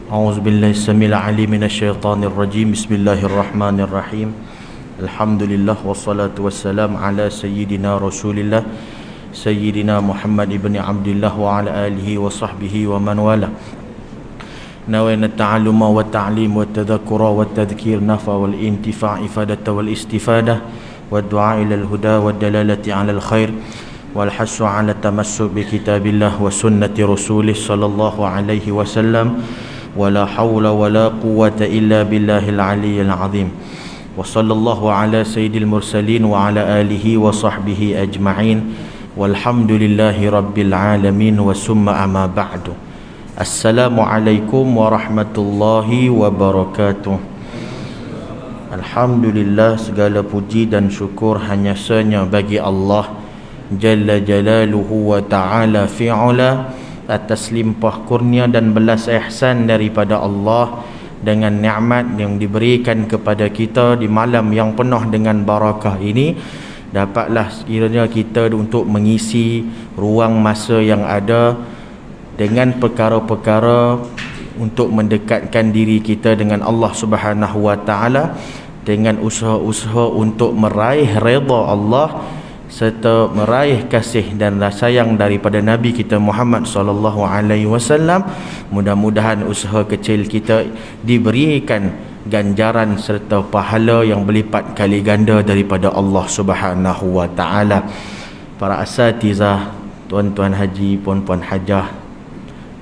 أعوذ بالله السميع العليم من الشيطان الرجيم. بسم الله الرحمن الرحيم. الحمد لله والصلاة والسلام على سيدنا رسول الله سيدنا محمد بن عبد الله وعلى آله وصحبه ومن والاه. نوينا التعلم والتعليم والتذكر والتذكير نفع والانتفاع إفادة والاستفادة والدعاء إلى الهدى والدلالة على الخير والحث على التمسك بكتاب الله وسنة رسوله صلى الله عليه وسلم ولا حول ولا قوة إلا بالله العلي العظيم. وصلى الله على سيد المرسلين وعلى آله وصحبه أجمعين والحمد لله رب العالمين وثم أما بعد. Assalamualaikum warahmatullahi wabarakatuh. Alhamdulillah, segala puji dan syukur hanya sanya bagi Allah Jalla Jalaluhu wa Ta'ala fi'ala, atas limpah kurnia dan belas ihsan daripada Allah dengan nikmat yang diberikan kepada kita di malam yang penuh dengan barakah ini. Dapatlah sekiranya kita untuk mengisi ruang masa yang ada dengan perkara-perkara untuk mendekatkan diri kita dengan Allah Subhanahu wa Ta'ala, dengan usaha-usaha untuk meraih redha Allah serta meraih kasih dan sayang daripada Nabi kita Muhammad sallallahu alaihi wasallam. Mudah-mudahan usaha kecil kita diberikan ganjaran serta pahala yang berlipat kali ganda daripada Allah Subhanahu wa Ta'ala. Para asatizah, tuan-tuan haji, puan-puan hajah,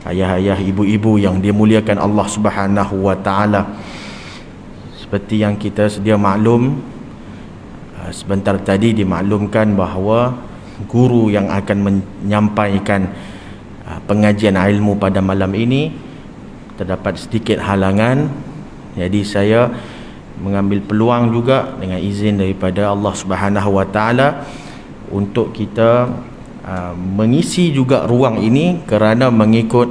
ayah-ayah, ibu-ibu yang dimuliakan Allah Subhanahu wa Ta'ala, seperti yang kita sedia maklum, sebentar tadi dimaklumkan bahawa guru yang akan menyampaikan pengajian ilmu pada malam ini terdapat sedikit halangan. Jadi saya mengambil peluang juga dengan izin daripada Allah Subhanahu wa Ta'ala untuk kita mengisi juga ruang ini kerana mengikut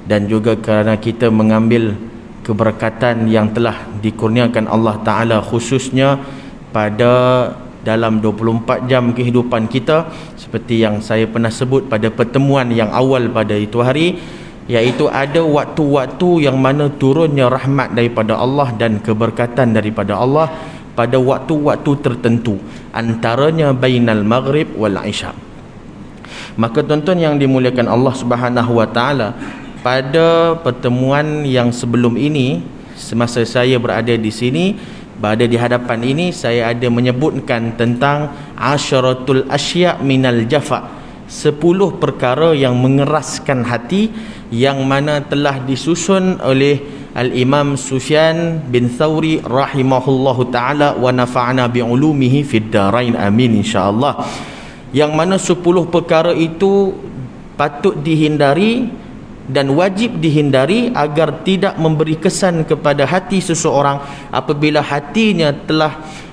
dan juga kerana kita mengambil keberkatan yang telah dikurniakan Allah Ta'ala, khususnya pada dalam 24 jam kehidupan kita, seperti yang saya pernah sebut pada pertemuan yang awal pada itu hari, iaitu ada waktu-waktu yang mana turunnya rahmat daripada Allah dan keberkatan daripada Allah pada waktu-waktu tertentu, antaranya bainal maghrib wal isya. Maka tuan-tuan yang dimuliakan Allah Subhanahu wa Ta'ala, pada pertemuan yang sebelum ini, semasa saya berada di sini, berada di hadapan ini, saya ada menyebutkan tentang asyaratul asya' minal jafa, 10 perkara yang mengeraskan hati, yang mana telah disusun oleh Al-Imam Sufyan bin Thawri rahimahullahu ta'ala wa nafa'ana bi'ulumihi fid darain amin insyaAllah. Yang mana 10 perkara itu patut dihindari dan wajib dihindari agar tidak memberi kesan kepada hati seseorang apabila hatinya telah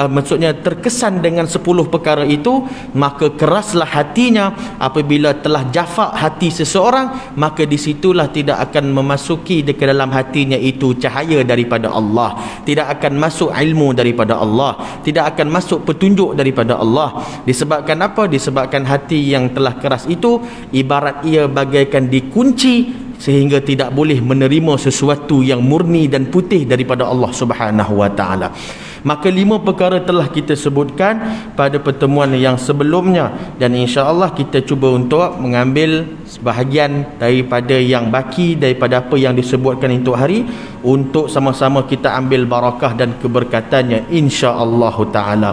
maksudnya terkesan dengan 10 perkara itu, maka keraslah hatinya. Apabila telah jafak hati seseorang, maka disitulah tidak akan memasuki ke dalam hatinya itu cahaya daripada Allah, tidak akan masuk ilmu daripada Allah, tidak akan masuk petunjuk daripada Allah. Disebabkan apa? Disebabkan hati yang telah keras itu ibarat ia bagaikan dikunci, sehingga tidak boleh menerima sesuatu yang murni dan putih daripada Allah Subhanahu wa Ta'ala. Maka 5 perkara telah kita sebutkan pada pertemuan yang sebelumnya, dan insya-Allah kita cuba untuk mengambil sebahagian daripada yang baki daripada apa yang disebutkan itu hari, untuk sama-sama kita ambil barakah dan keberkatannya insya-Allah taala.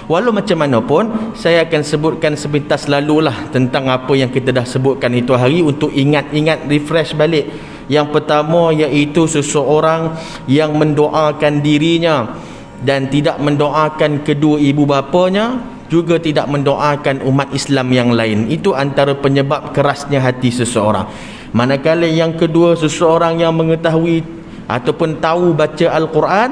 Walau macam mana pun, saya akan sebutkan sepintas lalulah tentang apa yang kita dah sebutkan itu hari, untuk ingat-ingat, refresh balik. Yang pertama iaitu seseorang yang mendoakan dirinya dan tidak mendoakan kedua ibu bapanya, juga tidak mendoakan umat Islam yang lain. Itu antara penyebab kerasnya hati seseorang. Manakala yang kedua, seseorang yang mengetahui ataupun tahu baca Al-Quran,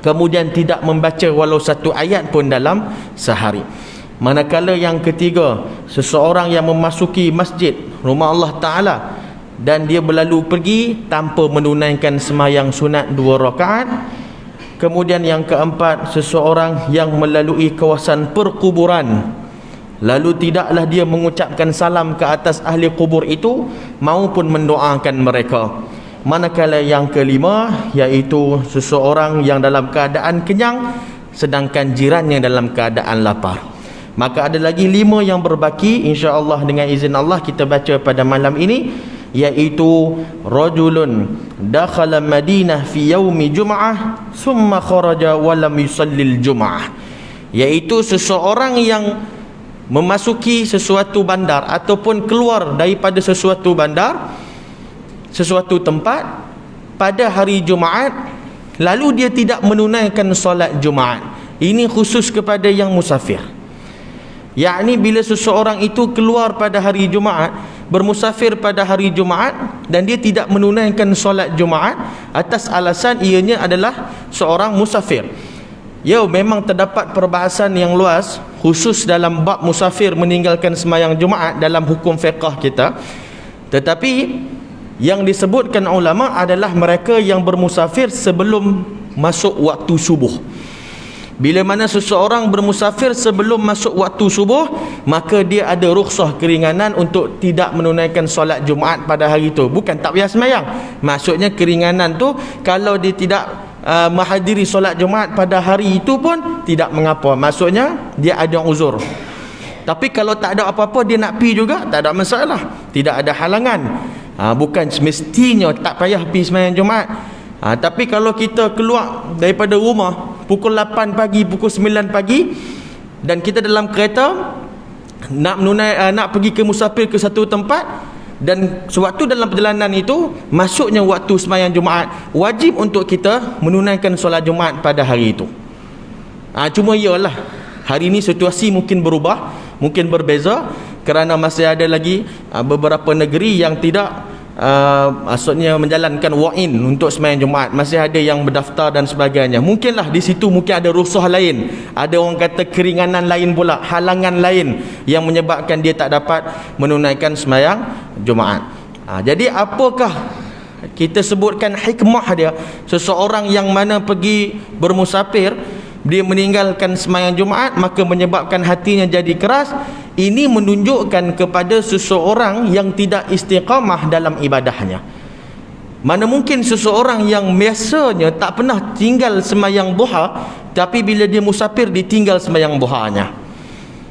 kemudian tidak membaca walau satu ayat pun dalam sehari. Manakala yang ketiga, seseorang yang memasuki masjid, rumah Allah Ta'ala, dan dia berlalu pergi tanpa menunaikan sembahyang sunat 2 rakaat. Kemudian yang keempat, seseorang yang melalui kawasan perkuburan, lalu tidaklah dia mengucapkan salam ke atas ahli kubur itu maupun mendoakan mereka. Manakala yang kelima, iaitu seseorang yang dalam keadaan kenyang sedangkan jirannya dalam keadaan lapar. Maka ada lagi 5 yang berbaki, insya-Allah dengan izin Allah kita baca pada malam ini, iaitu rajulun dakhala Madinah fi yaumi Jum'ah thumma kharaja wa lam yusallil Jum'ah, iaitu seseorang yang memasuki sesuatu bandar ataupun keluar daripada sesuatu bandar, sesuatu tempat pada hari Jumaat, lalu dia tidak menunaikan solat Jumaat. Ini khusus kepada yang musafir. Yakni bila seseorang itu keluar pada hari Jumaat, bermusafir pada hari Jumaat, dan dia tidak menunaikan solat Jumaat atas alasan ianya adalah seorang musafir. Ya, memang terdapat perbahasan yang luas khusus dalam bab musafir meninggalkan sembahyang Jumaat dalam hukum fiqh kita. Tetapi yang disebutkan ulama adalah mereka yang bermusafir sebelum masuk waktu subuh. Bila mana seseorang bermusafir sebelum masuk waktu subuh, maka dia ada rukhsah keringanan untuk tidak menunaikan solat Jumaat pada hari itu. Bukan tak payah sembahyang. Maksudnya keringanan tu, kalau dia tidak menghadiri solat Jumaat pada hari itu pun tidak mengapa. Maksudnya dia ada uzur. Tapi kalau tak ada apa-apa, dia nak pi juga, tak ada masalah. Tidak ada halangan. Bukan semestinya tak payah pergi sembahyang Jumaat. Tapi kalau kita keluar daripada rumah pukul 8 pagi, pukul 9 pagi, dan kita dalam kereta nak pergi ke musafir ke satu tempat, dan sewaktu dalam perjalanan itu masuknya waktu sembahyang Jumaat, wajib untuk kita menunaikan solat Jumaat pada hari itu. Cuma iyalah, hari ini situasi mungkin berubah, mungkin berbeza, kerana masih ada lagi beberapa negeri yang tidak maksudnya menjalankan walk-in untuk sembahyang Jumaat. Masih ada yang berdaftar dan sebagainya. Mungkinlah di situ mungkin ada rukhsah lain, ada orang kata keringanan lain pula, halangan lain yang menyebabkan dia tak dapat menunaikan sembahyang Jumaat. Jadi apakah kita sebutkan hikmah dia? Seseorang yang mana pergi bermusafir, dia meninggalkan sembahyang Jumaat, maka menyebabkan hatinya jadi keras. Ini menunjukkan kepada seseorang yang tidak istiqamah dalam ibadahnya. Mana mungkin seseorang yang biasanya tak pernah tinggal sembahyang duha, tapi bila dia musafir ditinggal sembahyang duhanya.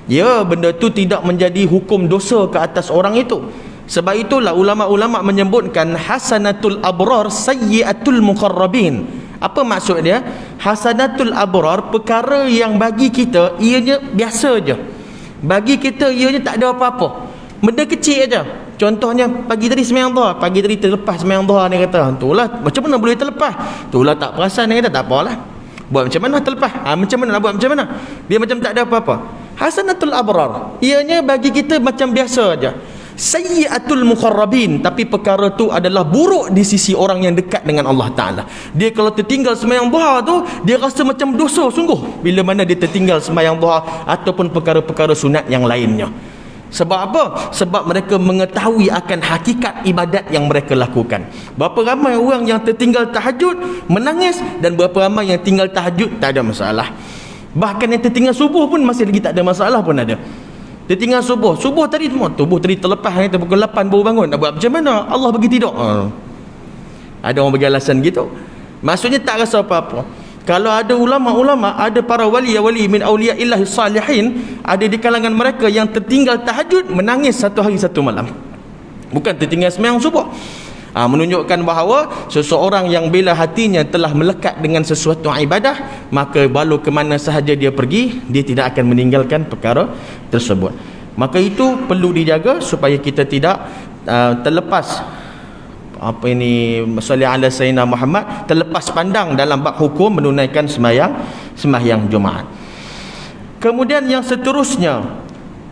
Ya, benda tu tidak menjadi hukum dosa ke atas orang itu. Sebab itulah ulama-ulama menyebutkan hasanatul abrar sayyiatul muqarrabin. Apa maksud dia? Hasanatul abrar, perkara yang bagi kita ianya biasa je. Bagi kita ianya tak ada apa-apa, benda kecil aja. Contohnya pagi tadi sembahyang duha, pagi tadi terlepas sembahyang duha, dia kata, itulah macam mana boleh terlepas? Itulah tak perasan, dia kata tak apalah. Buat macam mana terlepas? Macam mana nak buat macam mana? Dia macam tak ada apa-apa. Hasanatul abrar, ianya bagi kita macam biasa aja. Sayyiatul muqarrabin, tapi perkara tu adalah buruk di sisi orang yang dekat dengan Allah Ta'ala. Dia kalau tertinggal sembahyang duha tu, dia rasa macam dosa sungguh bila mana dia tertinggal sembahyang duha ataupun perkara-perkara sunat yang lainnya. Sebab apa? Sebab mereka mengetahui akan hakikat ibadat yang mereka lakukan. Berapa ramai orang yang tertinggal tahajud menangis, dan berapa ramai yang tinggal tahajud tak ada masalah. Bahkan yang tertinggal subuh pun masih lagi tak ada masalah pun ada. Dia tinggal subuh tadi tubuh tadi terlepas, kata pukul 8 baru bangun, nak buat macam mana? Allah bagi tidur. Ada orang bagi alasan gitu. Maksudnya tak rasa apa-apa. Kalau ada ulama-ulama, ada para wali min auliya'illahi salihin, ada di kalangan mereka yang tertinggal tahajud menangis satu hari satu malam, bukan tertinggal sembahyang subuh. Menunjukkan bahawa seseorang yang bila hatinya telah melekat dengan sesuatu ibadah, maka walau ke mana sahaja dia pergi, dia tidak akan meninggalkan perkara tersebut. Maka itu perlu dijaga supaya kita tidak terlepas salli ala sayyidina Muhammad, terlepas pandang dalam bab hukum menunaikan sembahyang Jumaat. Kemudian yang seterusnya,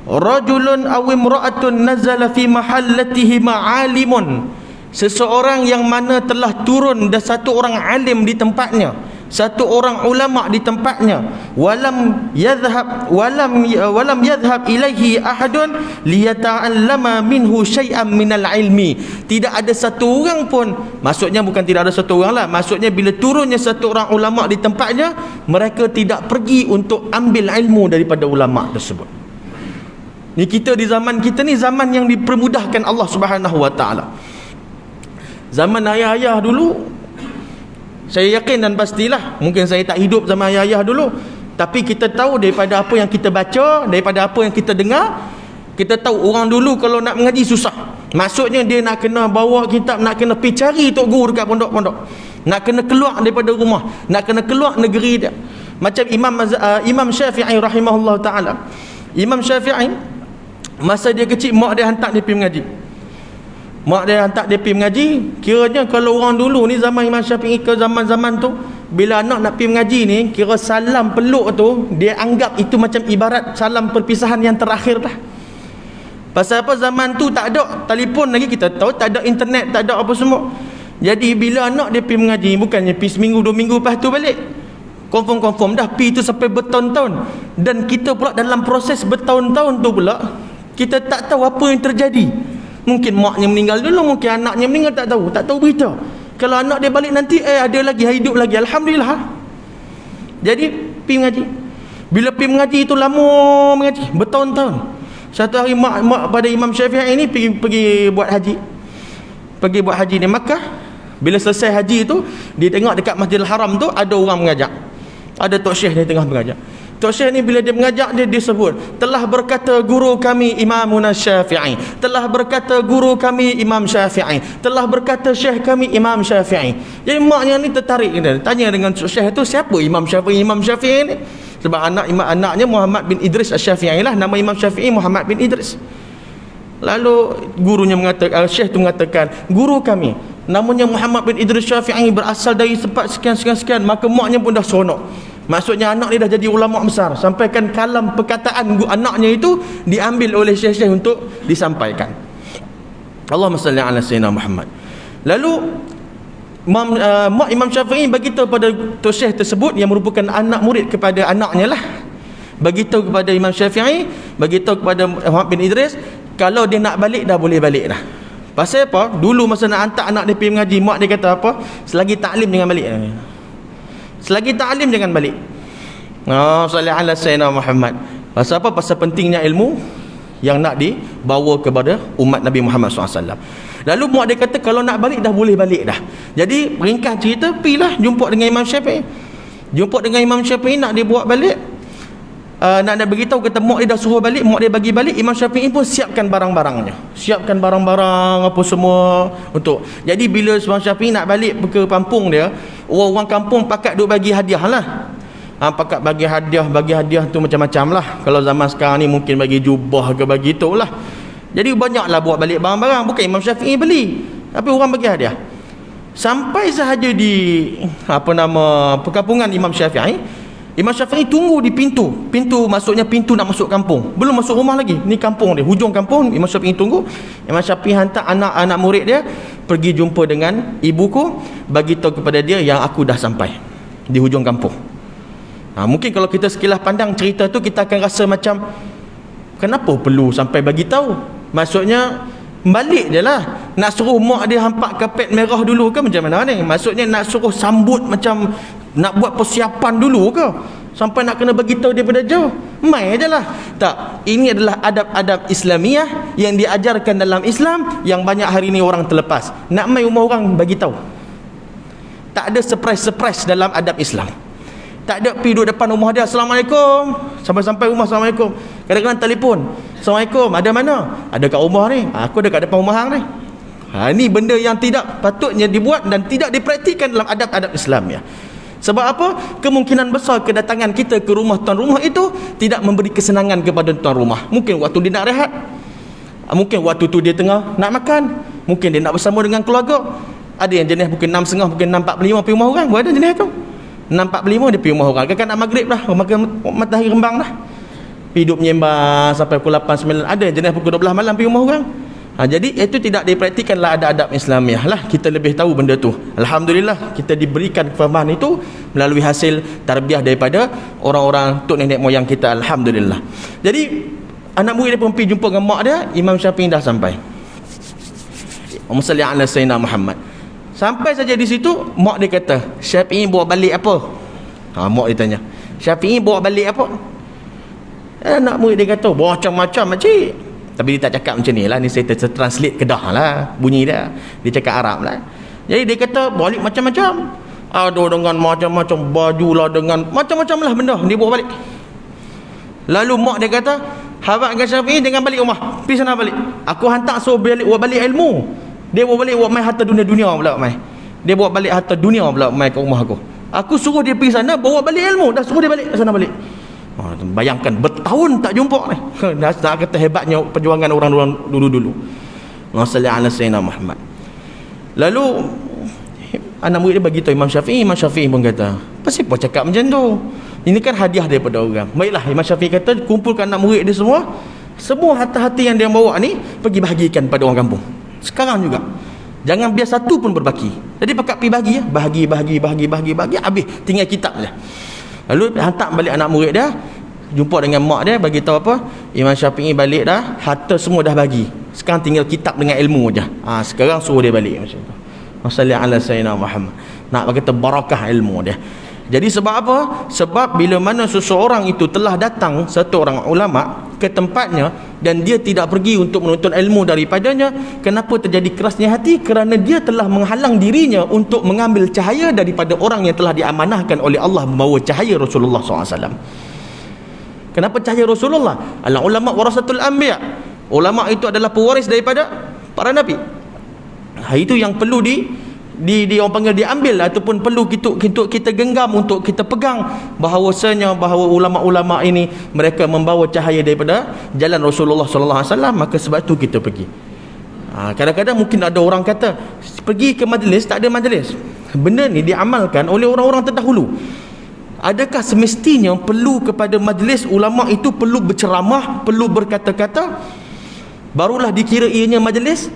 rajulun aw imra'atun nazala fi mahallatihi ma'alimun, seseorang yang mana telah turun dan satu orang alim di tempatnya, satu orang ulama di tempatnya, walam yadhhab ilaihi ahadun liyata'allama minhu syai'an minal ilmi. Tidak ada satu orang pun, maksudnya bukan tidak ada satu orang lah, maksudnya bila turunnya satu orang ulama di tempatnya, mereka tidak pergi untuk ambil ilmu daripada ulama tersebut. Ni kita di zaman kita ni zaman yang dipermudahkan Allah Subhanahu wa taala. Zaman ayah-ayah dulu, saya yakin dan pastilah, mungkin saya tak hidup zaman ayah-ayah dulu, tapi kita tahu daripada apa yang kita baca, daripada apa yang kita dengar, kita tahu orang dulu kalau nak mengaji susah. Maksudnya dia nak kena bawa kitab, nak kena pergi cari tok guru dekat pondok-pondok, nak kena keluar daripada rumah, nak kena keluar negeri dia. Macam Imam Syafi'i rahimahullah ta'ala. Imam Syafi'i, masa dia kecil, mak dia hantar dia pergi mengaji. Mak dia hantar dia pergi mengaji. Kiranya kalau orang dulu ni, zaman Imam Syafi'i ke zaman-zaman tu, bila anak nak pergi mengaji ni, kira salam peluk tu, dia anggap itu macam ibarat salam perpisahan yang terakhir dah. Pasal apa? Zaman tu tak ada telefon lagi, kita tahu, tak ada internet, tak ada apa semua. Jadi bila anak dia pergi mengaji, bukannya pergi seminggu 2 minggu lepas tu balik, confirm dah pergi tu sampai bertahun-tahun. Dan kita pula dalam proses bertahun-tahun tu pula, kita tak tahu apa yang terjadi. Mungkin maknya meninggal dulu, mungkin anaknya meninggal, tak tahu berita. Kalau anak dia balik nanti, ada lagi, hidup lagi, alhamdulillah. Jadi pergi mengaji. Bila pergi mengaji itu lama mengaji, bertahun-tahun. Satu hari mak pada Imam Syafi'i ini pergi buat haji. Pergi buat haji di Makkah. Bila selesai haji itu, dia tengok dekat Masjidil Haram tu ada orang mengajak. Ada Tok Syekh di tengah mengajak. Tok Syekh ni bila dia mengajak, dia sebut, telah berkata guru kami Imamuna Syafi'i, telah berkata guru kami Imam Syafi'i, telah berkata Syekh kami Imam Syafi'i. Jadi maknya ni tertarik, dia tanya dengan Syekh tu, siapa Imam Syafi'i ni? Sebab anaknya Muhammad bin Idris Asy-Syafi'i lah, nama Imam Syafi'i Muhammad bin Idris. Lalu gurunya mengatakan, Syekh tu mengatakan, guru kami namanya Muhammad bin Idris Syafi'i, berasal dari tempat sekian. Maka maknya pun dah seronok. Maksudnya anak ni dah jadi ulama besar, sampaikan kalam perkataan anaknya itu diambil oleh Syekh untuk disampaikan. Allahumma salli ala sayyidina Muhammad. Lalu Imam Syafi'i beritahu pada Tok Syekh tersebut, yang merupakan anak murid kepada anaknya lah, beritahu kepada Imam Syafi'i, beritahu kepada Muhammad bin Idris, kalau dia nak balik dah boleh balik dah. Pasal apa? Dulu masa nak hantar anak dia pergi mengaji, mak dia kata apa? Selagi taklim jangan balik. Selagi taklim jangan balik. Salli ala sayyidina Muhammad. Pasal apa? Pasal pentingnya ilmu yang nak dibawa kepada umat Nabi Muhammad SAW. Lalu mak dia kata kalau nak balik dah boleh balik dah. Jadi ringkas cerita, pergilah jumpa dengan Imam Syafi'i. Jumpa dengan Imam Syafi'i, nak dia buat balik, nak beritahu, kata mak dia dah suruh balik, mak dia bagi balik. Imam Syafi'i pun siapkan barang-barangnya, siapkan barang-barang apa semua untuk. Jadi bila Imam Syafi'i nak balik ke kampung dia, orang kampung pakat duk bagi hadiah lah. Pakat bagi hadiah tu macam-macam lah. Kalau zaman sekarang ni mungkin bagi jubah ke, bagi tu lah. Jadi banyaklah buat balik barang-barang. Bukan Imam Syafi'i beli, tapi orang bagi hadiah. Sampai sahaja di perkampungan Imam Syafi'i, Imam Syafi'i tunggu di pintu maksudnya pintu nak masuk kampung, belum masuk rumah lagi. Ni kampung dia, hujung kampung. Imam Syafi'i tunggu. Imam Syafi'i hantar anak-anak murid dia pergi jumpa dengan ibuku, bagi tahu kepada dia yang aku dah sampai di hujung kampung. Mungkin kalau kita sekilas pandang cerita tu, kita akan rasa macam kenapa perlu sampai bagi tahu? Maksudnya balik je lah. Nak suruh mak dia hampak kapet merah dulu ke macam mana ni? Maksudnya nak suruh sambut, macam nak buat persiapan dulu ke? Sampai nak kena bagi tahu daripada jauh? Mai je lah. Tak, ini adalah adab-adab Islamiah yang diajarkan dalam Islam, yang banyak hari ni orang terlepas. Nak mai rumah orang bagi tahu. Tak ada surprise dalam adab Islam. Tak ada pergi duduk depan rumah dia, Assalamualaikum, sampai rumah, Assalamualaikum. Kadang-kadang telefon, Assalamualaikum, ada mana? Ada kat rumah ni, aku ada kat depan rumah hang ni. Ini benda yang tidak patutnya dibuat dan tidak dipraktikkan dalam adab-adab Islam ya. Sebab apa? Kemungkinan besar kedatangan kita ke rumah tuan rumah itu tidak memberi kesenangan kepada tuan rumah. Mungkin waktu dia nak rehat, mungkin waktu tu dia tengah nak makan, mungkin dia nak bersama dengan keluarga. Ada yang jenis mungkin 6.30, mungkin 6.45 pergi rumah orang. Ada jenis tu 6.45 dia pergi rumah orang, kan nak maghrib lah, makan matahari rembang lah, hidup menyembah sampai pukul 8, 9. Ada yang jenis pukul 12 malam pergi rumah orang. Jadi itu tidak dipraktikkanlah adab-adab Islamiah lah. Kita lebih tahu benda tu. Alhamdulillah kita diberikan kefahaman itu melalui hasil tarbiyah daripada orang-orang tok nenek moyang kita. Alhamdulillah. Jadi anak murid dia pun pergi jumpa dengan mak dia. Imam Syafi'i dah sampai. Allahumma salli ala sayyidina Muhammad. Sampai saja di situ, mak dia kata, Syafi'i bawa balik apa? Mak dia tanya, Syafi'i bawa balik apa? Anak murid dia kata, bawa macam-macam makcik. Tapi dia tak cakap macam ni lah, ni saya translate Kedah lah bunyi dia. Dia cakap Arab lah. Jadi dia kata balik macam-macam, ada dengan macam-macam baju lah, dengan macam-macam lah benda dia bawa balik. Lalu mak dia kata, Habaq dengan Syafi'i jangan balik rumah, pergi sana balik, aku hantar suruh balik ilmu. Dia bawa balik buat main harta dunia pula mai. Dia bawa balik harta dunia pula mai ke rumah aku. Aku suruh dia pergi sana bawa balik ilmu, dah suruh dia balik ke sana balik. Bayangkan bertahun tak jumpa ni. Dah kata hebatnya perjuangan orang-orang dulu-dulu. Sallallahu alaihi wasallam Muhammad. Lalu anak murid dia bagi tahu Imam Syafi'i. Imam Syafi'i pun kata, apa siapa cakap macam tu? Ini kan hadiah daripada orang. Baiklah, Imam Syafi'i kata, kumpulkan anak murid dia semua harta-harta yang dia bawa ni pergi bahagikan pada orang kampung. Sekarang juga. Jangan biar satu pun berbaki. Jadi pakat pergi bagi ya. Bahagi, habis tinggal kitab je. Lalu hantar balik anak murid dia, jumpa dengan mak dia, bagi tahu apa? Imam Syafi'i balik dah, harta semua dah bagi. Sekarang tinggal kitab dengan ilmu aja. Sekarang suruh dia balik macam tu. Wassallallahu ala sayyidina Muhammad. Nak bagi barakah ilmu dia. Jadi sebab apa? Sebab bila mana seseorang itu telah datang, satu orang ulama ke tempatnya dan dia tidak pergi untuk menuntut ilmu daripadanya, kenapa terjadi kerasnya hati? Kerana dia telah menghalang dirinya untuk mengambil cahaya daripada orang yang telah diamanahkan oleh Allah membawa cahaya Rasulullah SAW. Kenapa cahaya Rasulullah? Al-ulama warasatul anbiya. Ulama itu adalah pewaris daripada para nabi. Itu yang perlu orang panggil diambil, ataupun perlu kita genggam untuk kita pegang, bahawasanya bahawa ulama-ulama ini mereka membawa cahaya daripada jalan Rasulullah sallallahu alaihi wasallam. Maka sebab tu kita pergi. Kadang-kadang mungkin ada orang kata pergi ke majlis, tak ada majlis. Benda ni diamalkan oleh orang-orang terdahulu. Adakah semestinya perlu kepada majlis ulama itu perlu berceramah, perlu berkata-kata barulah dikira ianya majlis?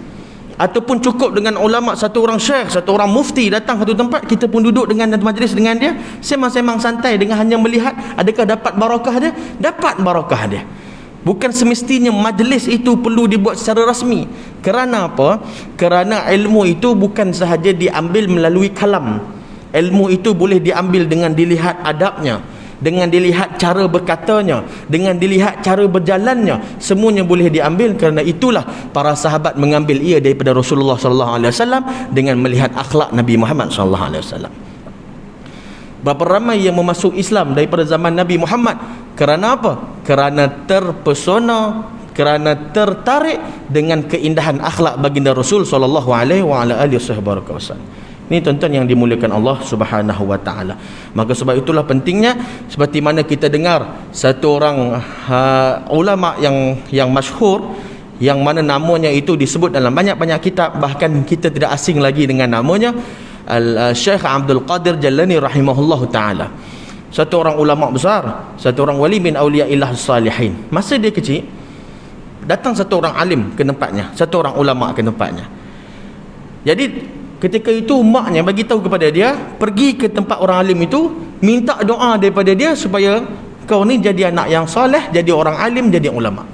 Ataupun cukup dengan ulama, satu orang syekh, satu orang mufti datang satu tempat, kita pun duduk dengan majlis dengan dia, semang-semang santai dengan hanya melihat, adakah dapat barakah dia? Dapat barakah dia. Bukan semestinya majlis itu perlu dibuat secara rasmi. Kerana apa? Kerana ilmu itu bukan sahaja diambil melalui kalam. Ilmu itu boleh diambil dengan dilihat adabnya, dengan dilihat cara berkatanya, dengan dilihat cara berjalannya, semuanya boleh diambil. Kerana itulah para sahabat mengambil ia daripada Rasulullah sallallahu alaihi wasallam dengan melihat akhlak Nabi Muhammad sallallahu alaihi wasallam. Berapa ramai yang memasuk Islam daripada zaman Nabi Muhammad? Kerana apa? Kerana terpesona, kerana tertarik dengan keindahan akhlak baginda Rasul sallallahu alaihi wasallam. Ini tuan-tuan yang dimuliakan Allah Subhanahu wa taala. Maka sebab itulah pentingnya, seperti mana kita dengar satu orang ulama yang masyhur, yang mana namanya itu disebut dalam banyak-banyak kitab, bahkan kita tidak asing lagi dengan namanya, Al-Syekh Abdul Qadir Jalani rahimahullahu taala. Satu orang ulama besar, satu orang wali min auliyaillah salihin. Masa dia kecil, datang satu orang alim ke tempatnya, satu orang ulama ke tempatnya. Jadi ketika itu maknya bagi tahu kepada dia, pergi ke tempat orang alim itu, minta doa daripada dia supaya kau ni jadi anak yang soleh, jadi orang alim, jadi ulama.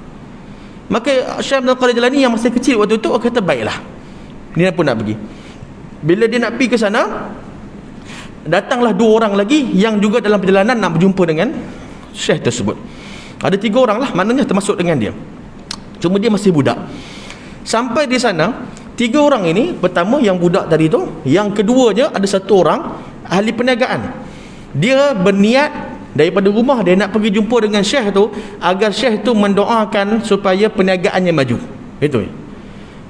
Maka Syekh Abdul Qadir Jalani yang masih kecil waktu itu kata baiklah, dia pun nak pergi. Bila dia nak pergi ke sana, datanglah dua orang lagi yang juga dalam perjalanan nak berjumpa dengan Syekh tersebut. Ada tiga orang lah, maknanya termasuk dengan dia, cuma dia masih budak. Sampai di sana, tiga orang ini, pertama yang budak tadi tu, yang keduanya ada satu orang ahli perniagaan. Dia berniat daripada rumah dia nak pergi jumpa dengan syekh tu, agar syekh tu mendoakan supaya perniagaannya maju. Itu.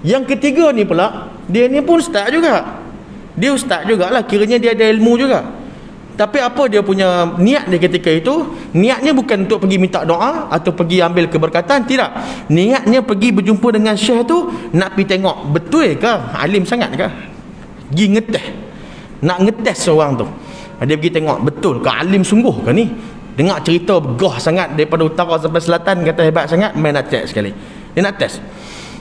Yang ketiga ni pula, dia ni pun ustaz juga. Dia ustaz jugalah, kiranya dia ada ilmu juga. Tapi apa dia punya niat dia ketika itu? Niatnya bukan untuk pergi minta doa atau pergi ambil keberkatan, tidak. Niatnya pergi berjumpa dengan syekh tu, nak pergi tengok betul ke alim sangat ke, pergi ngetes, nak ngetes seorang tu. Dia pergi tengok betul ke alim sungguh ke ni. Dengar cerita begah sangat daripada utara sampai selatan, kata hebat sangat, main nak test sekali. Dia nak test.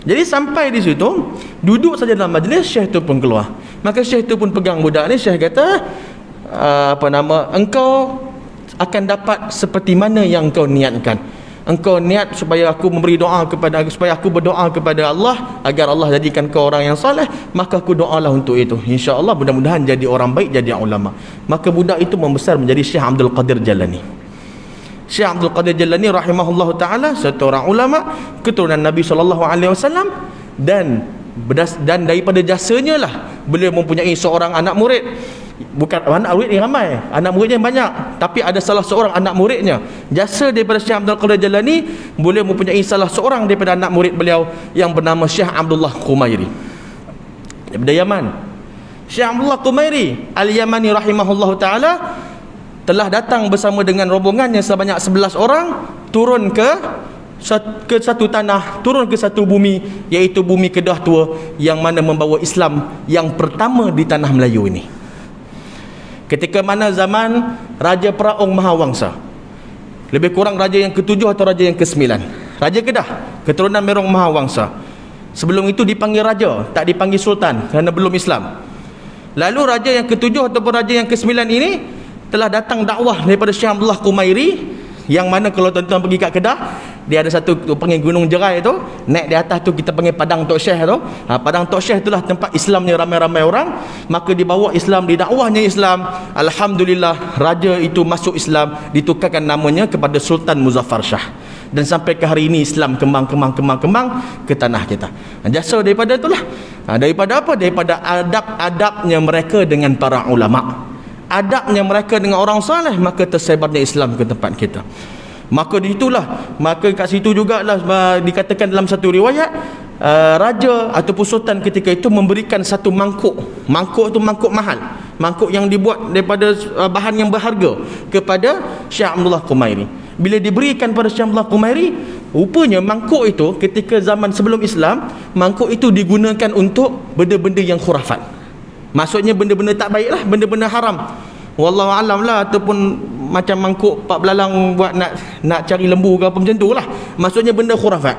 Jadi sampai di situ, duduk saja dalam majlis, syekh tu pun keluar. Maka syekh tu pun pegang budak ni, syekh kata, engkau akan dapat seperti mana yang engkau niatkan. Engkau niat supaya aku memberi doa kepada, supaya aku berdoa kepada Allah agar Allah jadikan kau orang yang soleh, maka aku doalah untuk itu. InsyaAllah mudah-mudahan jadi orang baik, jadi ulama. Maka budak itu membesar menjadi Syekh Abdul Qadir Jalani. Syekh Abdul Qadir Jalani rahimahullahu taala, satu orang ulama, keturunan Nabi SAW, dan Dan daripada jasanya lah beliau mempunyai seorang anak murid. Bukan anak murid ni ramai, anak muridnya banyak, tapi ada salah seorang anak muridnya. Jasa daripada Syekh Abdul Qadir Jalani, beliau mempunyai salah seorang daripada anak murid beliau yang bernama Syekh Abdullah Qumairi daripada Yaman. Syekh Abdullah Qumairi Al-Yamani rahimahullahu taala telah datang bersama dengan rombongannya sebanyak 11 orang turun ke satu tanah, turun ke satu bumi, iaitu bumi Kedah Tua, yang mana membawa Islam yang pertama di tanah Melayu ini. Ketika mana zaman Raja Praong Mahawangsa, lebih kurang raja yang ke-7 atau raja yang ke-9, Raja Kedah, keturunan Merong Mahawangsa. Sebelum itu dipanggil raja, tak dipanggil sultan kerana belum Islam. Lalu raja yang ke-7 ataupun raja yang ke-9 ini telah datang dakwah daripada Syekh Abdullah Qumairi, yang mana kalau tuan-tuan pergi kat Kedah, dia ada satu panggil Gunung Jerai tu, naik di atas tu kita panggil Padang Tok Syekh tu. Padang Tok Syekh itulah tempat Islamnya ramai-ramai orang. Maka dibawa Islam, didakwahnya Islam. Alhamdulillah, raja itu masuk Islam, ditukarkan namanya kepada Sultan Muzaffar Shah. Dan sampai ke hari ini Islam kembang ke tanah kita. Jasa daripada itulah. Daripada apa? Daripada adab-adabnya mereka dengan para ulama, adabnya mereka dengan orang saleh, maka tersebarnya Islam ke tempat kita. Maka kat situ jugalah dikatakan dalam satu riwayat, raja ataupun sultan ketika itu memberikan satu mangkuk tu mangkuk mahal, mangkuk yang dibuat daripada bahan yang berharga kepada Syekh Abdullah Qumairi. Bila diberikan pada Syekh Abdullah Qumairi, rupanya mangkuk itu ketika zaman sebelum Islam, mangkuk itu digunakan untuk benda-benda yang khurafat. Maksudnya benda-benda tak baik lah, benda-benda haram, wallahu alam lah, ataupun macam mangkuk pak belalang buat nak cari lembu ke apa macam tu lah. Maksudnya benda khurafat.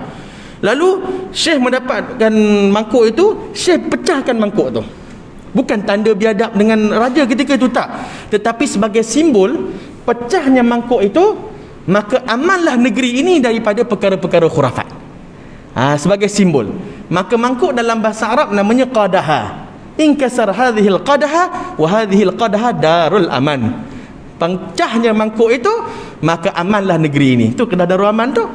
Lalu Syekh mendapatkan mangkuk itu, Syekh pecahkan mangkuk tu. Bukan tanda biadab dengan raja ketika itu, tak, tetapi sebagai simbol pecahnya mangkuk itu, maka amanlah negeri ini daripada perkara-perkara khurafat. Sebagai simbol. Maka mangkuk dalam bahasa Arab namanya qadaha. Inkasar hadhil qadaha wa hadhil qadaha darul aman. Pecahnya mangkuk itu, maka amanlah negeri ini. Itu Kedah Darul Aman tu.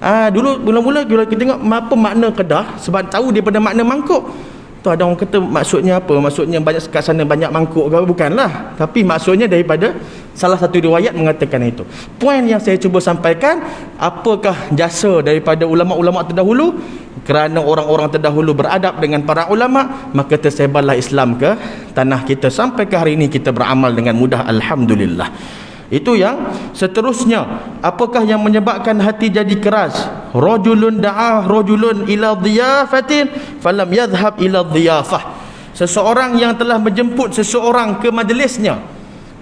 Dulu mula-mula kita tengok apa makna Kedah, sebab tahu daripada makna mangkuk tu. Ada orang kata maksudnya apa? Maksudnya banyak kat sana banyak mangkuk ke? Bukanlah. Tapi maksudnya daripada salah satu riwayat mengatakan itu. Poin yang saya cuba sampaikan, apakah jasa daripada ulama-ulama terdahulu? Kerana orang-orang terdahulu beradab dengan para ulama, maka tersebarlah Islam ke tanah kita sampai ke hari ini kita beramal dengan mudah, alhamdulillah. Itu yang seterusnya. Apakah yang menyebabkan hati jadi keras? Rajulun da'ah rajulun ila dhiyafatin falam yadhhab ila dhiyafah. Seseorang yang telah menjemput seseorang ke majlisnya,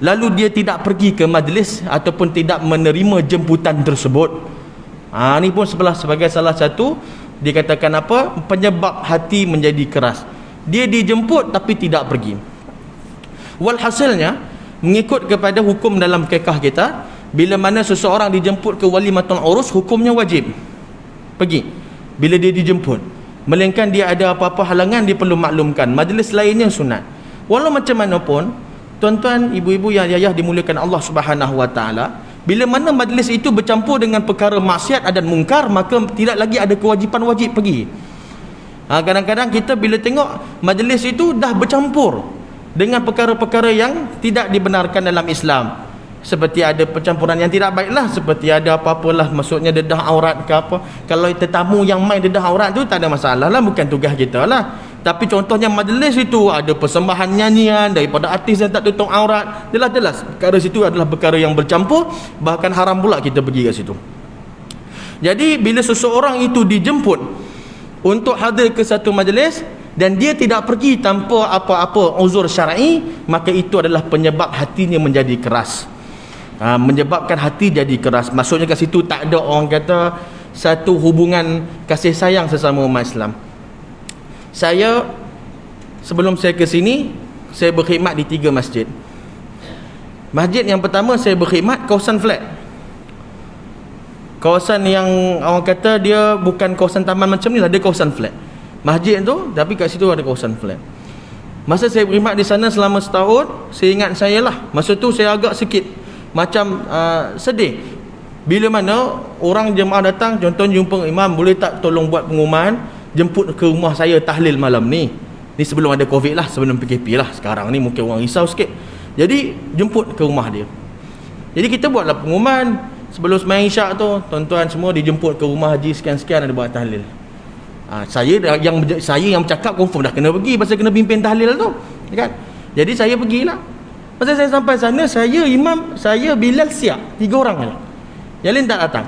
lalu dia tidak pergi ke majlis ataupun tidak menerima jemputan tersebut. Ini pun sebagai salah satu dikatakan apa? Penyebab hati menjadi keras. Dia dijemput tapi tidak pergi. Walhasilnya, mengikut kepada hukum dalam fiqh kita, bila mana seseorang dijemput ke walimatul urus, hukumnya wajib pergi bila dia dijemput. Melainkan dia ada apa-apa halangan, dia perlu maklumkan. Majlis lainnya sunat. Walau macam mana pun, tuan-tuan, ibu-ibu yang ayah dimuliakan Allah Subhanahu wa taala, bila mana majlis itu bercampur dengan perkara maksiat dan mungkar, maka tidak lagi ada kewajipan wajib pergi. Kadang-kadang kita bila tengok majlis itu dah bercampur dengan perkara-perkara yang tidak dibenarkan dalam Islam, seperti ada pencampuran yang tidak baiklah, seperti ada apa-apalah, maksudnya dedah aurat ke apa. Kalau tetamu yang main dedah aurat tu tak ada masalah lah, bukan tugas kita lah. Tapi contohnya majlis itu ada persembahan nyanyian daripada artis yang tak tutup aurat, jelas-jelas perkara situ adalah perkara yang bercampur, bahkan haram pula kita pergi kat situ. Jadi bila seseorang itu dijemput untuk hadir ke satu majlis dan dia tidak pergi tanpa apa-apa uzur syar'i, maka itu adalah penyebab hatinya menjadi keras. Menyebabkan hati jadi keras. Maksudnya kat situ tak ada orang kata satu hubungan kasih sayang sesama umat Islam. Saya sebelum saya ke sini, saya berkhidmat di 3 masjid. Masjid yang pertama saya berkhidmat kawasan flat. Kawasan yang orang kata dia bukan kawasan taman macam ni lah, dia kawasan flat. Masjid tu tapi kat situ ada kawasan flat. Masa saya berkhidmat di sana selama setahun, saya ingat saya lah, masa tu saya agak sikit macam sedih. Bila mana orang jemaah datang, contohnya jumpa imam, boleh tak tolong buat pengumuman jemput ke rumah saya tahlil malam ni. Ni sebelum ada Covid lah, sebelum PKP lah. Sekarang ni mungkin orang risau sikit. Jadi jemput ke rumah dia. Jadi kita buatlah pengumuman sebelum sembahyang Isyak tu, tuan-tuan semua dijemput ke rumah haji sekian-sekian ada buat tahlil. Saya yang bercakap confirm dah kena pergi pasal kena pimpin tahlil tu, kan? Jadi saya pergilah. Pasal saya sampai sana, saya imam, saya Bilal siap 3 orang je. Yang lain tak datang.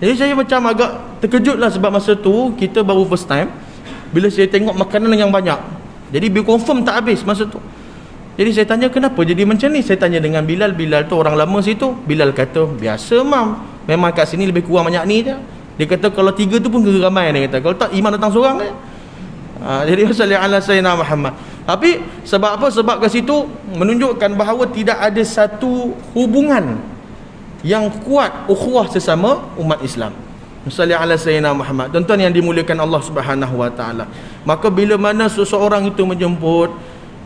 Jadi saya macam agak terkejut lah sebab masa tu kita baru first time. Bila saya tengok makanan yang banyak, jadi bil confirm tak habis masa tu. Jadi saya tanya kenapa jadi macam ni. Saya tanya dengan Bilal. Bilal tu orang lama situ. Bilal kata biasa mam, memang kat sini lebih kurang banyak ni je. Dia kata kalau 3 tu pun kira ramai. Dia kata kalau tak imam datang seorang je. Jadi wasallallahu ala sayyidina Muhammad. Tapi sebab apa? Sebab kat situ menunjukkan bahawa tidak ada satu hubungan yang kuat ukhuwah sesama umat Islam. Sallallahu alaihi sayyidina Muhammad. Tuan-tuan yang dimuliakan Allah Subhanahu wa taala. Maka bila mana seseorang itu menjemput,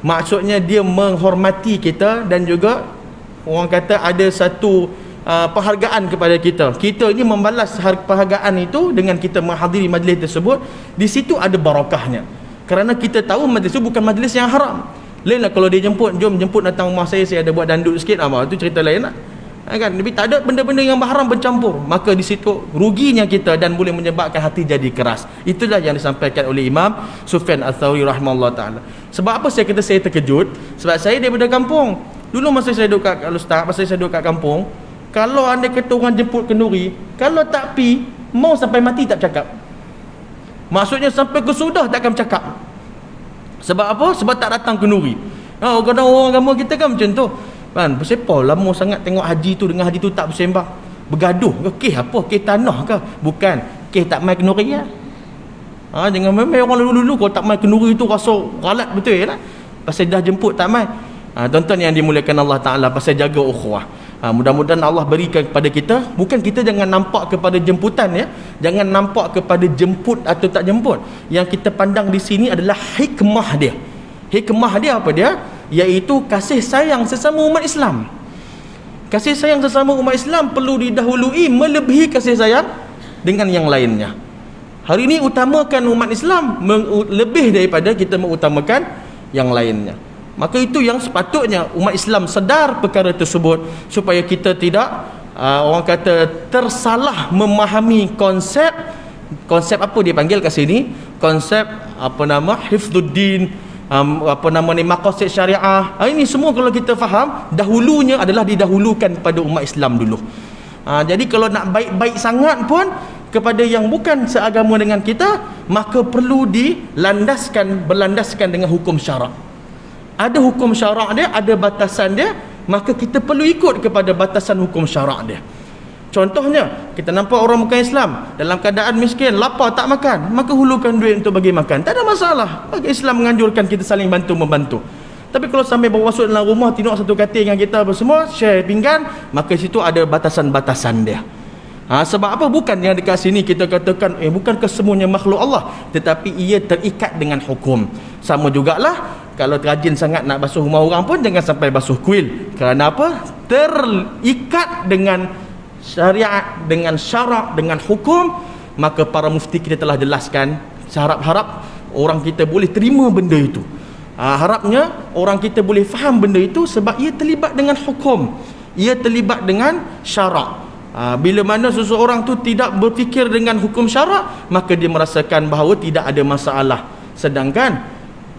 maksudnya dia menghormati kita dan juga orang kata ada satu penghargaan kepada kita. Kita ini membalas penghargaan itu dengan kita menghadiri majlis tersebut. Di situ ada barakahnya. Kerana kita tahu majlis itu bukan majlis yang haram. Lainlah kalau dia jemput, jom jemput datang rumah saya ada buat dandut sikit, itu cerita lain lah. Kan? Tapi tak ada benda-benda yang haram bercampur, maka di situ ruginya kita dan boleh menyebabkan hati jadi keras. Itulah yang disampaikan oleh Imam Sufyan Ats-Tsauri rahimahullah taala. Sebab apa saya kata saya terkejut? Sebab saya daripada kampung. Dulu masa saya duduk kat Ustaz, masa saya duduk kat kampung, kalau anda kata orang jemput kenduri, kalau tak pi, mau sampai mati tak cakap. Maksudnya sampai kesudah takkan cakap. Sebab apa? Sebab tak datang kenduri. Kadang orang agama kita kan macam tu. Kan, bersepah lama sangat tengok haji tu dengan haji tu tak bersembang. Bergaduh ke kes apa? Kes tanah ke? Bukan, kes tak mai kenduri lah. Jangan memang orang dulu-dulu kalau tak mai kenduri tu rasa galat betul lah. Pasal dah jemput tak mai. Tuan-tuan yang dimuliakan Allah Ta'ala, pasal jaga ukhuwah. Mudah-mudahan Allah berikan kepada kita. Bukan kita jangan nampak kepada jemputan ya. Jangan nampak kepada jemput atau tak jemput. Yang kita pandang di sini adalah hikmah dia. Hikmah dia apa dia? Iaitu kasih sayang sesama umat Islam. Kasih sayang sesama umat Islam perlu didahului melebihi kasih sayang dengan yang lainnya. Hari ini utamakan umat Islam lebih daripada kita mengutamakan yang lainnya. Maka itu yang sepatutnya umat Islam sedar perkara tersebut supaya kita tidak orang kata tersalah memahami konsep apa dia panggil kat sini, konsep apa nama hifdzuddin, maqasid syariah. Ini semua kalau kita faham, dahulunya adalah didahulukan pada umat Islam dulu. Jadi kalau nak baik-baik sangat pun kepada yang bukan seagama dengan kita, maka perlu berlandaskan dengan hukum syarak. Ada hukum syarak dia, ada batasan dia, maka kita perlu ikut kepada batasan hukum syarak dia. Contohnya, kita nampak orang bukan Islam dalam keadaan miskin, lapar tak makan, maka hulukan duit untuk bagi makan. Tak ada masalah. Bagi Islam menganjurkan kita saling bantu-membantu. Tapi kalau sampai bawa masuk dalam rumah, tengok satu katil dengan kita apa semua, share pinggan, maka situ ada batasan-batasan dia. Sebab apa? Bukan yang dekat sini kita katakan bukankah semuanya makhluk Allah, tetapi ia terikat dengan hukum. Sama jugalah kalau rajin sangat nak basuh rumah orang pun jangan sampai basuh kuil. Kerana apa? Terikat dengan syariat, dengan syarak, dengan hukum. Maka para mufti kita telah jelaskan, harap orang kita boleh terima benda itu. Harapnya orang kita boleh faham benda itu sebab ia terlibat dengan hukum, ia terlibat dengan syarak. Bila mana seseorang tu tidak berfikir dengan hukum syarak, maka dia merasakan bahawa tidak ada masalah. Sedangkan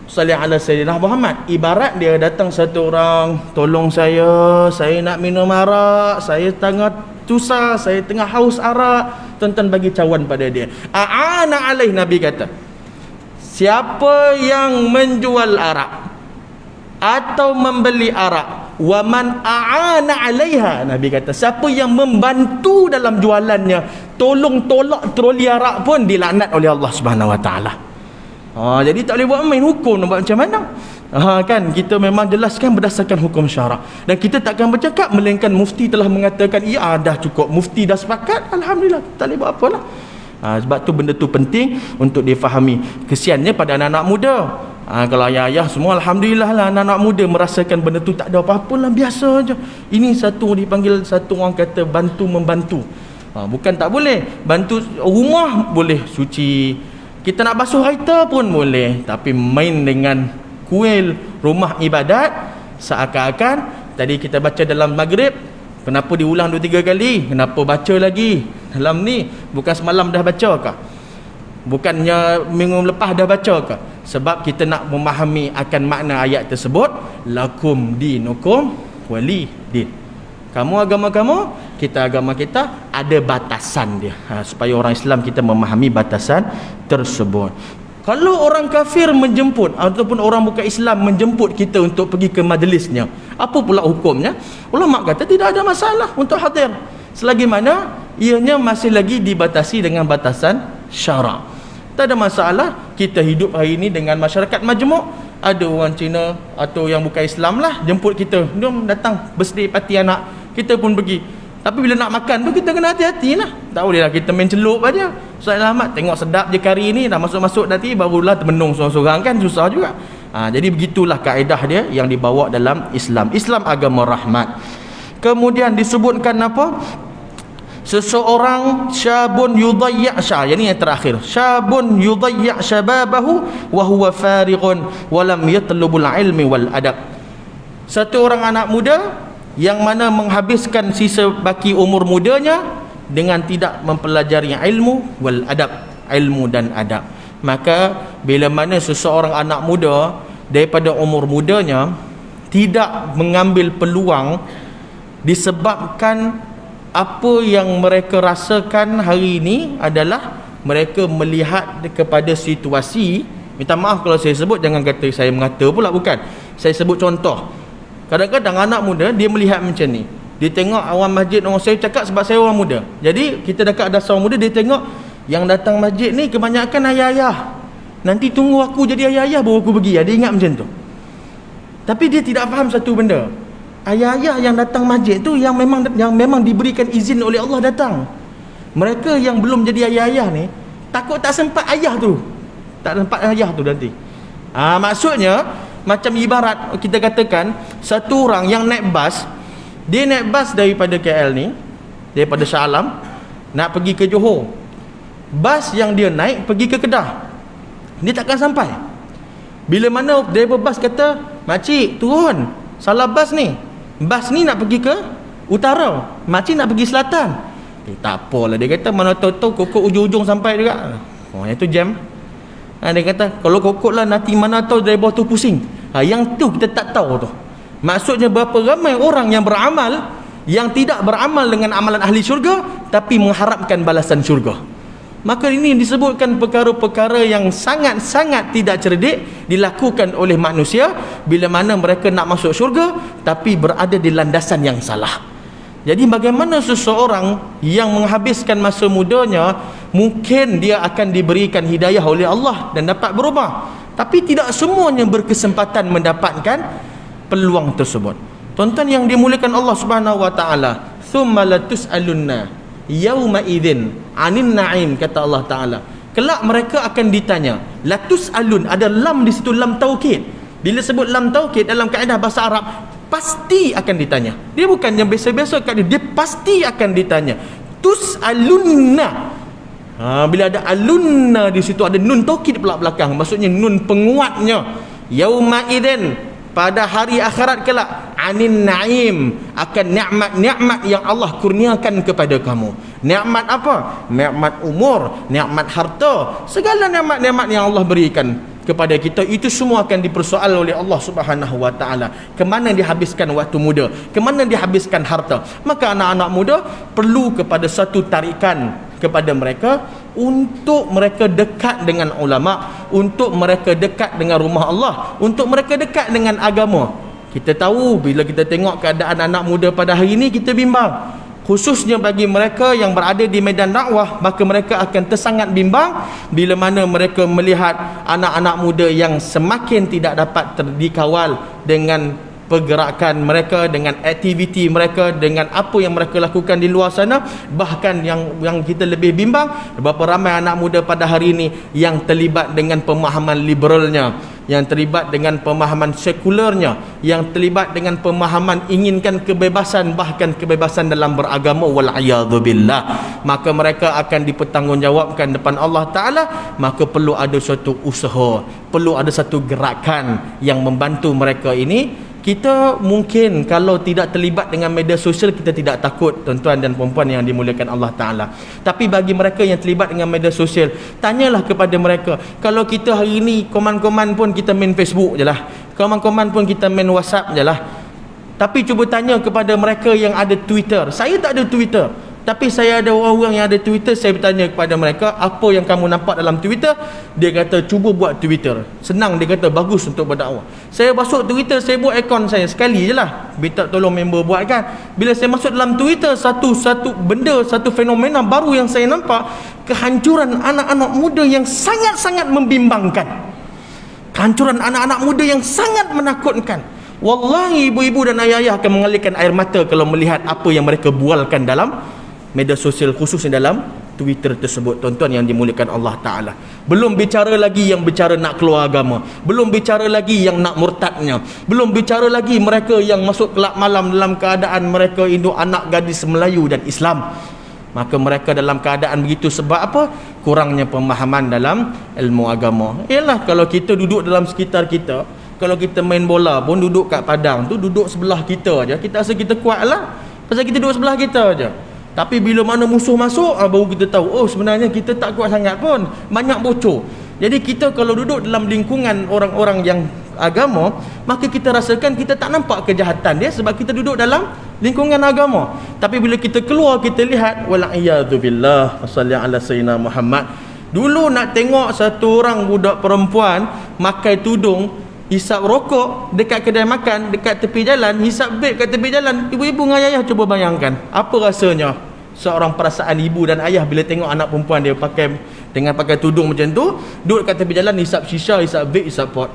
sallallahu alaihi sayyidina Muhammad, ibarat dia datang satu orang, tolong saya nak minum arak, saya tengah susah, saya tengah haus arak, tuan-tuan bagi cawan pada dia. A'ana alaih, Nabi kata, siapa yang menjual arak atau membeli arak, wa man a'ana 'alaiha, Nabi kata siapa yang membantu dalam jualannya, tolong tolak troli arak pun dilaknat oleh Allah Subhanahu wa taala. Jadi tak boleh buat main hukum, nak buat macam mana? Kan kita memang jelaskan berdasarkan hukum syarak, dan kita takkan bercakap melainkan mufti telah mengatakan ya dah cukup, mufti dah sepakat, alhamdulillah, tak boleh buat apalah. Sebab tu benda tu penting untuk difahami. Kesiannya pada anak-anak muda, kalau ayah-ayah semua alhamdulillah lah, anak-anak muda merasakan benda tu tak ada apa-apa lah, biasa je. Ini satu dipanggil, satu orang kata bantu membantu. Bukan tak boleh bantu rumah, boleh suci, Kita nak basuh kereta pun boleh, tapi main dengan kuil rumah ibadat seakan-akan tadi kita baca dalam maghrib, kenapa diulang 2-3 kali, kenapa baca lagi dalam ni, bukan semalam dah baca ke, bukannya minggu lepas dah baca ke? Sebab kita nak memahami akan makna ayat tersebut, lakum dinukum wali din. Kamu agama kamu, kita agama kita, ada batasan dia. Supaya orang Islam kita memahami batasan tersebut. Kalau orang kafir menjemput ataupun orang bukan Islam menjemput kita untuk pergi ke majlisnya, apa pula hukumnya? Ulama kata tidak ada masalah untuk hadir, selagi mana ianya masih lagi dibatasi dengan batasan syarak. Tak ada masalah. Kita hidup hari ini dengan masyarakat majmuk, ada orang Cina atau yang bukan Islam lah jemput kita, jom datang birthday party anak, kita pun pergi. Tapi bila nak makan tu kita kena hati-hati lah. Tak boleh lah kita main celup aja. Ustaz Ahmad tengok sedap je kari ni, dah masuk-masuk nanti barulah termenung seorang-seorang, kan susah juga. Jadi begitulah kaedah dia yang dibawa dalam Islam. Islam agama rahmat. Kemudian disebutkan apa? Seseorang syabun yudayya' yang ni yang terakhir, syabun yudayya' syababahu wa huwa farighun wa lam yatlubul ilmi wal adab. Satu orang anak muda yang mana menghabiskan sisa baki umur mudanya dengan tidak mempelajari ilmu wal adab, ilmu dan adab. Maka bila mana seseorang anak muda daripada umur mudanya tidak mengambil peluang disebabkan apa yang mereka rasakan hari ini adalah mereka melihat kepada situasi. Minta maaf kalau saya sebut, jangan kata saya mengata pula, bukan. Saya sebut contoh. Kadang-kadang anak muda dia melihat macam ni. Dia tengok awam masjid, orang saya cakap sebab saya orang muda. Jadi kita dekat ada seorang muda, dia tengok yang datang masjid ni kebanyakan ayah-ayah. Nanti tunggu aku jadi ayah-ayah baru aku pergi. Dia ingat macam tu. Tapi dia tidak faham satu benda. Ayah-ayah yang datang masjid tu yang memang diberikan izin oleh Allah datang. Mereka yang belum jadi ayah-ayah ni takut tak sempat ayah tu. Tak sempat ayah tu nanti. Maksudnya macam ibarat kita katakan satu orang yang naik bas, dia naik bas daripada KL ni, daripada Shah Alam nak pergi ke Johor. Bas yang dia naik pergi ke Kedah, dia takkan sampai. Bila mana driver bas kata, "Makcik turun, salah bas ni. Bas ni nak pergi ke utara, makcik nak pergi selatan." Tak apalah, dia kata mana tahu-tahu kokok ujung-ujung sampai juga. Itu jam. Dia kata kalau kokok lah nanti mana tahu driver tu pusing. Yang tu kita tak tahu tu. Maksudnya berapa ramai orang yang beramal yang tidak beramal dengan amalan ahli syurga tapi mengharapkan balasan syurga. Maka ini disebutkan perkara-perkara yang sangat-sangat tidak cerdik dilakukan oleh manusia bila mana mereka nak masuk syurga tapi berada di landasan yang salah. Jadi bagaimana seseorang yang menghabiskan masa mudanya, mungkin dia akan diberikan hidayah oleh Allah dan dapat berubah, tapi tidak semuanya berkesempatan mendapatkan peluang tersebut. Tuan-tuan yang dimuliakan Allah Subhanahu wa taala, "Tsumma latus'alunna yauma idzin 'anin na'im," kata Allah Taala. Kelak mereka akan ditanya. Latus'alun, ada lam di situ, lam taukid. Bila sebut lam taukid dalam kaedah bahasa Arab, pasti akan ditanya. Dia bukan yang biasa-biasa kat dia pasti akan ditanya. Tus'alunna. Bila ada alunna di situ, ada nun taukid pula belakang, maksudnya nun penguatnya. Yauma idzin, pada hari akhirat kelak, anin na'im, akan nikmat-nikmat yang Allah kurniakan kepada kamu. Nikmat apa? Nikmat umur, nikmat harta, segala nikmat-nikmat yang Allah berikan kepada kita, itu semua akan dipersoal oleh Allah Subhanahu wa taala. Kemana dihabiskan waktu muda? Kemana dihabiskan harta? Maka anak-anak muda perlu kepada satu tarikan kepada mereka untuk mereka dekat dengan ulama, untuk mereka dekat dengan rumah Allah, untuk mereka dekat dengan agama. Kita tahu bila kita tengok keadaan anak muda pada hari ini, kita bimbang. Khususnya bagi mereka yang berada di medan dakwah, maka mereka akan tersangat bimbang bila mana mereka melihat anak-anak muda yang semakin tidak dapat dikawal dengan pergerakan mereka, dengan aktiviti mereka, dengan apa yang mereka lakukan di luar sana. Bahkan yang kita lebih bimbang, berapa ramai anak muda pada hari ini yang terlibat dengan pemahaman liberalnya, yang terlibat dengan pemahaman sekularnya, yang terlibat dengan pemahaman inginkan kebebasan, bahkan kebebasan dalam beragama, wal'iyadzubillah, maka mereka akan dipertanggungjawabkan depan Allah Ta'ala. Maka perlu ada suatu usaha, perlu ada satu gerakan yang membantu mereka ini. Kita mungkin kalau tidak terlibat dengan media sosial, kita tidak takut, tuan-tuan dan puan-puan yang dimuliakan Allah Ta'ala. Tapi bagi mereka yang terlibat dengan media sosial, tanyalah kepada mereka. Kalau kita hari ini koman-koman pun kita main Facebook je lah, koman-koman pun kita main WhatsApp je lah. Tapi cuba tanya kepada mereka yang ada Twitter. Saya tak ada Twitter, tapi saya ada orang-orang yang ada Twitter. Saya bertanya kepada mereka, apa yang kamu nampak dalam Twitter? Dia kata, cuba buat Twitter. Senang, dia kata, bagus untuk berdakwah. Saya masuk Twitter, saya buat akaun saya sekali je lah, minta tolong member buatkan. Bila saya masuk dalam Twitter, satu benda, satu fenomena baru yang saya nampak, kehancuran anak-anak muda yang sangat-sangat membimbangkan, kehancuran anak-anak muda yang sangat menakutkan. Wallahi, ibu-ibu dan ayah-ayah akan mengalirkan air mata kalau melihat apa yang mereka bualkan dalam media sosial, khususnya dalam Twitter tersebut, tuan-tuan yang dimuliakan Allah Ta'ala. Belum bicara lagi yang bicara nak keluar agama, belum bicara lagi yang nak murtadnya, belum bicara lagi mereka yang masuk kelab malam dalam keadaan mereka induk anak gadis Melayu dan Islam. Maka mereka dalam keadaan begitu sebab apa? Kurangnya pemahaman dalam ilmu agama. Ialah kalau kita duduk dalam sekitar kita, kalau kita main bola pun duduk kat padang tu, duduk sebelah kita aja, kita rasa kita kuat lah, pasal kita duduk sebelah kita aja. Tapi bila mana musuh masuk, baru kita tahu, oh sebenarnya kita tak kuat sangat pun, banyak bocor. Jadi kita kalau duduk dalam lingkungan orang-orang yang agama, maka kita rasakan kita tak nampak kejahatan dia sebab kita duduk dalam lingkungan agama. Tapi bila kita keluar, kita lihat, wal'iyadzubillah, wassalli ala sayyidina Muhammad. Dulu nak tengok satu orang budak perempuan pakai tudung, hisap rokok dekat kedai makan, dekat tepi jalan, hisap vape kat tepi jalan, ibu-ibu dengan ayah cuba bayangkan apa rasanya seorang perasaan ibu dan ayah bila tengok anak perempuan dia pakai tudung macam tu, duduk kat tepi jalan, hisap shisha, hisap vape, hisap pot.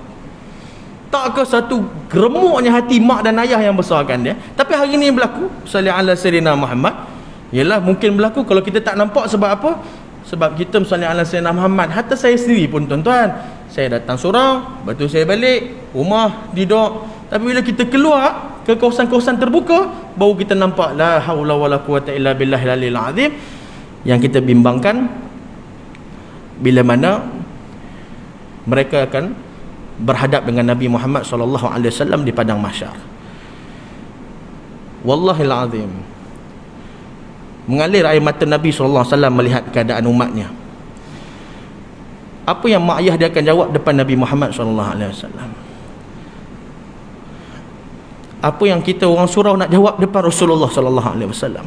Tak ke satu geremuknya hati mak dan ayah yang besarkan dia. Tapi hari ini berlaku, salli ala sayyidina Muhammad. Yalah, mungkin berlaku kalau kita tak nampak. Sebab apa? Sebab kita salli ala sayyidina Muhammad. Hatta saya sendiri pun, tuan-tuan, saya datang seorang, lepas tu saya balik rumah tidur. Tapi bila kita keluar ke kawasan-kawasan terbuka, baru kita nampak la haula wala quwata illa billahil aliyil azim. Yang kita bimbangkan bila mana mereka akan berhadap dengan Nabi Muhammad SAW di padang mahsyar. Wallahil azim, mengalir air mata Nabi SAW melihat keadaan umatnya. Apa yang mak ayah dia akan jawab depan Nabi Muhammad SAW? Apa yang kita orang surau nak jawab depan Rasulullah SAW?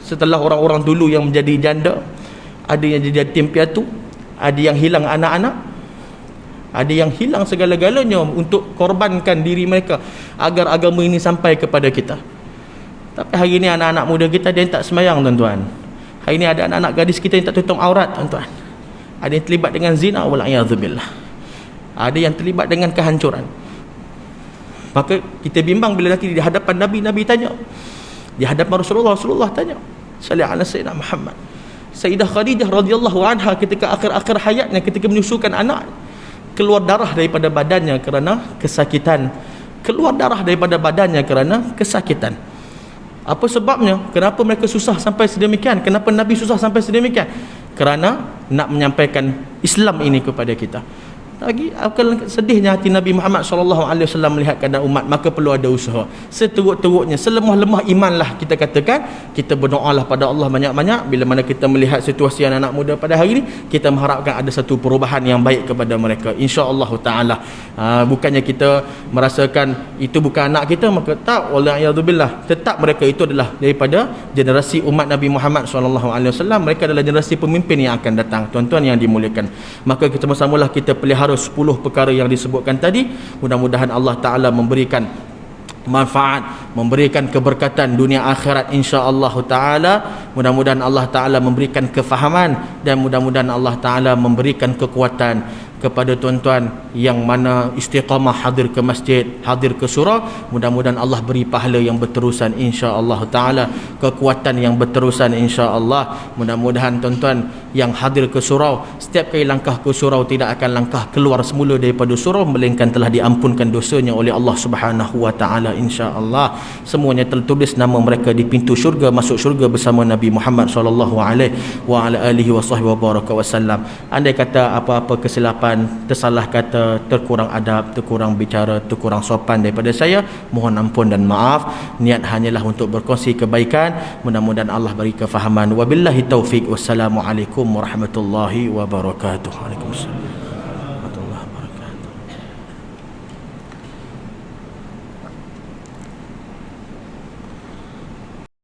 Setelah orang-orang dulu yang menjadi janda, ada yang jadi yatim piatu, ada yang hilang anak-anak, ada yang hilang segala-galanya untuk korbankan diri mereka agar agama ini sampai kepada kita. Tapi hari ini anak-anak muda kita, dia tak sembahyang, tuan-tuan. Hari ini ada anak-anak gadis kita yang tak tutup aurat, tuan-tuan. Ada yang terlibat dengan zina, wal'iyadzubillah. Ada yang terlibat dengan kehancuran. Maka kita bimbang bila nanti di hadapan Nabi, Nabi tanya. Di hadapan Rasulullah, Rasulullah tanya. Salli ala sayyidina Muhammad. Sayyidah Khadijah radhiyallahu anha ketika akhir-akhir hayatnya, ketika menyusukan anak, keluar darah daripada badannya kerana kesakitan. Keluar darah daripada badannya kerana kesakitan. Apa sebabnya? Kenapa mereka susah sampai sedemikian? Kenapa Nabi susah sampai sedemikian? Kerana nak menyampaikan Islam ini kepada kita. Lagi akan sedihnya hati Nabi Muhammad SAW melihat keadaan umat. Maka perlu ada usaha. Seteruk-teruknya, selemah-lemah imanlah kita katakan, kita berdoalah pada Allah banyak-banyak. Bila mana kita melihat situasi anak-anak muda pada hari ini, kita mengharapkan ada satu perubahan yang baik kepada mereka, insya-Allah taala. Bukannya kita merasakan itu bukan anak kita, maka tak, wala'iyadzubillah, tetap mereka itu adalah daripada generasi umat Nabi Muhammad SAW. Mereka adalah generasi pemimpin yang akan datang, tuan-tuan yang dimuliakan. Maka kita bersamalah kita pelihara 10 perkara yang disebutkan tadi. Mudah-mudahan Allah Ta'ala memberikan manfaat, memberikan keberkatan dunia akhirat, insya-Allah Ta'ala. Mudah-mudahan Allah Ta'ala memberikan kefahaman, dan mudah-mudahan Allah Ta'ala memberikan kekuatan kepada tuan-tuan yang mana istiqamah hadir ke masjid, hadir ke surau. Mudah-mudahan Allah beri pahala yang berterusan, insya-Allah Ta'ala, kekuatan yang berterusan, insya-Allah. Mudah-mudahan tuan-tuan yang hadir ke surau, setiap kali langkah ke surau tidak akan langkah keluar semula daripada surau, melainkan telah diampunkan dosanya oleh Allah Subhanahu wa taala, insya-Allah. Semuanya tertulis nama mereka di pintu syurga, masuk syurga bersama Nabi Muhammad sallallahu alaihi wa ala alihi wasallam. Andai kata apa-apa kesilapan, tersalah kata, terkurang adab, terkurang bicara, terkurang sopan daripada saya, mohon ampun dan maaf. Niat hanyalah untuk berkongsi kebaikan, mudah-mudahan Allah beri kefahaman. Wabillahi taufik. Wassalamualaikum warahmatullahi wabarakatuh. Waalaikumsalam.